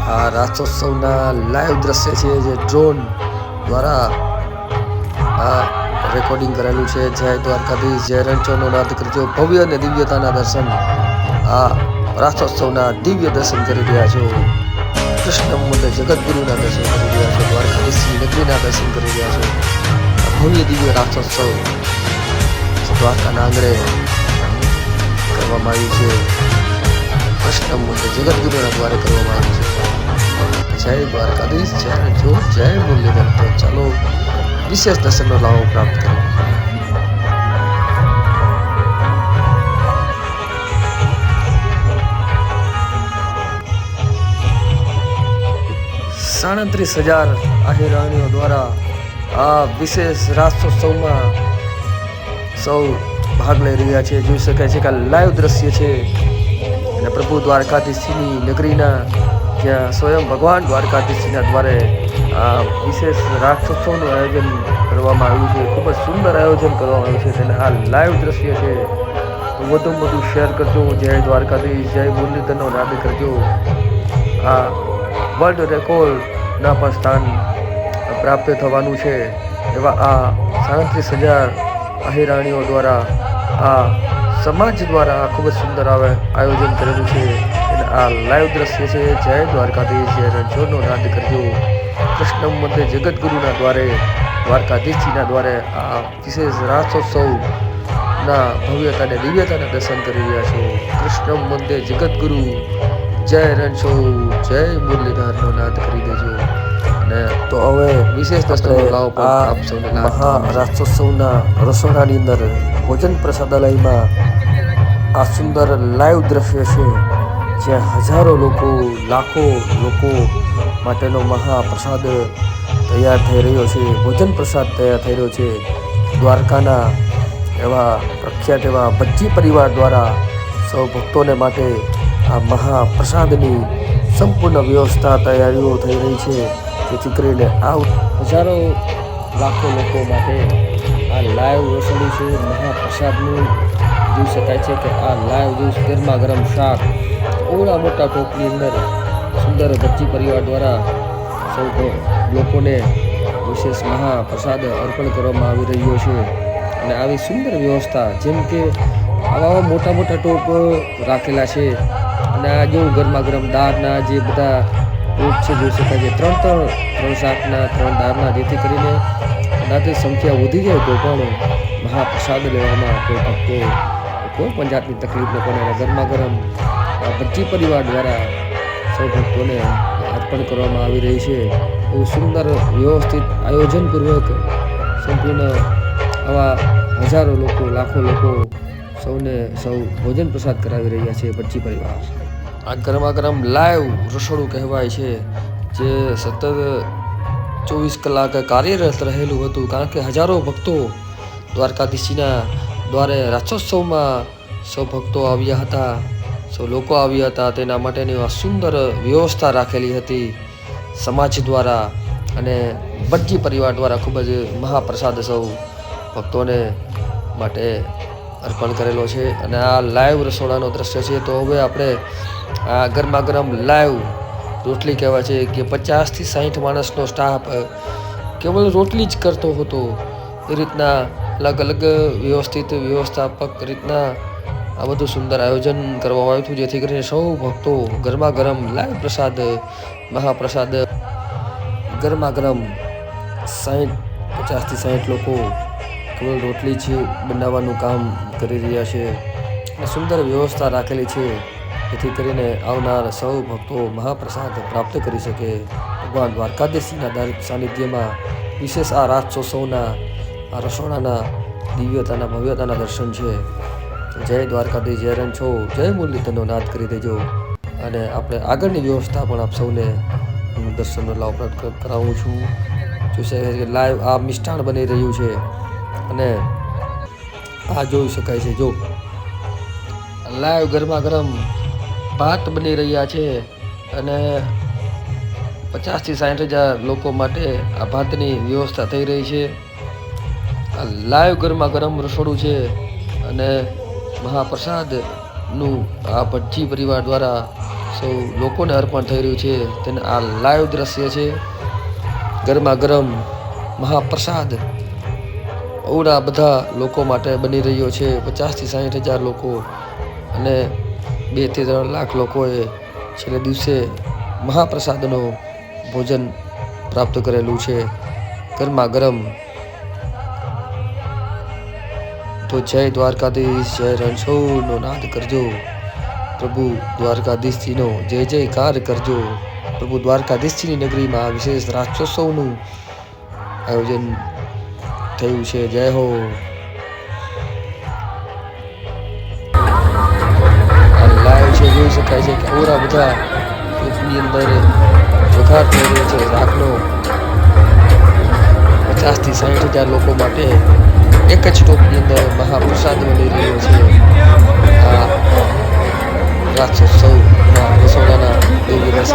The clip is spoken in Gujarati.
આ રાસોત્સવના લાઈવ દ્રશ્ય છે જે ડ્રોન દ્વારા આ રેકોર્ડિંગ કરેલું છે. જય દ્વારકાધીશ, જય રણછોડનો નાદ કરજો. ભવ્ય અને દિવ્યતાના દર્શન, આ રાસોત્સવના દિવ્ય દર્શન કરી રહ્યા છો. કૃષ્ણ મંદિર જગતગુરુના દર્શન કરી રહ્યા છો. દ્વારકાધીશની નગરીના દર્શન કરી રહ્યા છો. ભવ્ય દિવ્ય રાસોત્સવ દ્વારકાના આંગણે કરવામાં આવ્યું છે. કૃષ્ણ મંદિર જગતગુરુના દ્વારે કરવામાં આવ્યું છે. જય દ્વારકાધીશ, જય રણછોડ, જય મુરલીધર. તો ચાલો વિશેષ દર્શનનો લાભ પ્રાપ્ત કરો. 37,000 આહિરાણીઓ દ્વારા આ વિશેષ રાસોત્સવમાં સૌ ભાગ લઈ રહ્યા છે. જોઈ શકાય છે કે આ લાઈવ દ્રશ્ય છે અને પ્રભુ દ્વારકાધીશની નગરીના જ્યાં સ્વયં ભગવાન દ્વારકાધીશના દ્વારે આ વિશેષ રાસોત્સવનું આયોજન કરવામાં આવ્યું છે. ખૂબ જ સુંદર આયોજન કરવામાં આવ્યું છે અને આ લાઈવ દ્રશ્ય છે. તો વધુમાં વધુ શેર કરજો. જય દ્વારકાધીશ, જય મુરલીધરનો નાદ કરજો. આ વર્લ્ડ રેકોર્ડના પણ સ્થાન પ્રાપ્ત થવાનું છે. એવા આ 37,000 આહિરાણીઓ દ્વારા આ સમાજ દ્વારા ખૂબ જ સુંદર આયોજન કરેલું છે. અને આ લાઈવ દ્રશ્ય છે. જય દ્વારકાધીશ, જય રણછોડનો નાદ કરજો. કૃષ્ણ મંદિર જગતગુરુના દ્વારે, દ્વારકાધીશજીના દ્વારે આ વિશેષ રાસોત્સવના ભવ્યતા અને દિવ્યતાના દર્શન કરી રહ્યા છો. કૃષ્ણ મંદિર જગતગુરુ, જય રણછોડ, જય મુરલીધરનો નાદ કરી દેજો. અને તો હવે વિશેષ દર્શનનો લાભ આપ સૌને મહા રાસોત્સવના રસોડાની અંદર ભોજન પ્રસાદાલયમાં આ સુંદર લાઈવ દ્રશ્ય છે જ્યાં હજારો લોકો, લાખો લોકો માટેનો મહાપ્રસાદ તૈયાર થઈ રહ્યો છે. ભોજન પ્રસાદ તૈયાર થઈ રહ્યો છે. દ્વારકાના એવા પ્રખ્યાત એવા ભજ્જી પરિવાર દ્વારા સૌ ભક્તોને માટે આ મહાપ્રસાદની સંપૂર્ણ વ્યવસ્થા તૈયારીઓ થઈ રહી છે. જેથી કરીને આ હજારો લાખો લોકો માટે આ લાઈવ રસોડું છે મહાપ્રસાદનું. જોઈ શકાય છે કે આ લાઈવ ગરમા ગરમ શાક ઓળા મોટા ટોપની અંદર સુંદર ભજ્જી પરિવાર દ્વારા સૌ લોકોને વિશેષ મહાપ્રસાદ અર્પણ કરવામાં આવી રહ્યો છે. અને આવી સુંદર વ્યવસ્થા, જેમ કે આવા મોટા મોટા ટોપ રાખેલા છે. અને આ જો ગરમા ગરમ દાળના જે બધા ટોપ છે જોઈ શકાય છે, ત્રણ શાકના, 3 દાળના, જેથી કરીને કદાચ સંખ્યા વધી જાય તો પણ મહાપ્રસાદ લેવામાં કોઈ ભક્તો કોઈ પણ જાતની તકલીફ ન પડે. ગરમા ગરમ ભજ્જી પરિવાર દ્વારા સૌ ભક્તોને અર્પણ કરવામાં આવી રહી છે. એવું સુંદર વ્યવસ્થિત આયોજનપૂર્વક સંપૂર્ણ આવા હજારો લોકો, લાખો લોકો સૌ ભોજન પ્રસાદ કરાવી રહ્યા છે ભજ્જી પરિવાર. આ ગરમા ગરમ લાઈવ રસોડું કહેવાય છે જે સતત 24 કલાક કાર્યરત રહેલું હતું. કારણ કે હજારો ભક્તો દ્વારકાધીશજીના દ્વારે રાસોત્સવમાં સૌ ભક્તો આવ્યા હતા, સૌ લોકો આવ્યા હતા. તેના માટેની આ સુંદર વ્યવસ્થા રાખેલી હતી સમાજ દ્વારા અને ભજ્જી પરિવાર દ્વારા. ખૂબ જ મહાપ્રસાદ સૌ ભક્તોને માટે અર્પણ કરેલો છે. અને આ લાઈવ રસોડાનો દ્રશ્ય છે. તો હવે આપણે આ ગરમા ગરમ લાઈવ રોટલી કહેવાય છે કે 50થી 60 માણસનો સ્ટાફ કેવલ રોટલી જ કરતો હતો. એ રીતના અલગ અલગ વ્યવસ્થિત વ્યવસ્થાપક રીતના આ બધું સુંદર આયોજન કરવામાં આવ્યું હતું. જેથી કરીને સૌ ભક્તો ગરમા ગરમ લાઈવ પ્રસાદ, મહાપ્રસાદ ગરમા ગરમ 50થી 60 લોકો કેવળ રોટલી જ બનાવવાનું કામ કરી રહ્યા છે. અને સુંદર વ્યવસ્થા રાખેલી છે જેથી કરીને આવનાર સૌ ભક્તો મહાપ્રસાદ પ્રાપ્ત કરી શકે. ભગવાન દ્વારકાધીશના સાનિધ્યમાં વિશેષ આ રાસોત્સવના આ રસોડાના દિવ્યતાના ભવ્યતાના દર્શન છે. જય દ્વારકાધીશ, જય રણછોડ, જય મુરલીધરનો નાદ કરી દેજો. અને આપણે આગળની વ્યવસ્થા પણ આપ સૌને હું દર્શનનો લાભ પ્રાપ્ત કરાવું છું. જોઈ શકાય છે કે લાઈવ આ મિષ્ટાન બની રહ્યું છે અને આ જોઈ શકાય છે. જો લાઈવ ગરમા ગરમ ભાત બની રહ્યા છે અને 50થી 60,000 લોકો માટે આ ભાતની વ્યવસ્થા થઈ રહી છે. આ લાઈવ ગરમા ગરમ રસોડું છે અને મહાપ્રસાદનું આ ભજ્જી પરિવાર દ્વારા સૌ લોકોને અર્પણ થઈ રહ્યું છે. તેને આ લાઈવ દ્રશ્ય છે. ગરમા ગરમ મહાપ્રસાદ અવડા બધા લોકો માટે બની રહ્યો છે. 50 થી 60,000 લોકો અને 2 થી 3 લાખ લોકોએ છેલ્લે દિવસે મહાપ્રસાદનું ભોજન પ્રાપ્ત કરેલું છે. ગરમા ગરમ. તો જય દ્વારકાધીશ, જય રણછોડનો નાદ કરજો. પ્રભુ દ્વારકાધીશજીનો જય જયકાર કરજો. પ્રભુ દ્વારકાધીશજીની નગરીમાં વિશેષ રાસોત્સવનું આયોજન થયું છે. જય હો. આ લાઈવ છે, જોઈ શકાય છે કે ઓરા બધા ટોપની અંદર વઘાર થઈ રહ્યો છે રાખનો. 50 થી 60,000 લોકો માટે એક જ ટોપની અંદર મહાપ્રસાદ મળી રહ્યો છે. આ રાસોત્સવના રસોડાના દેવી રસ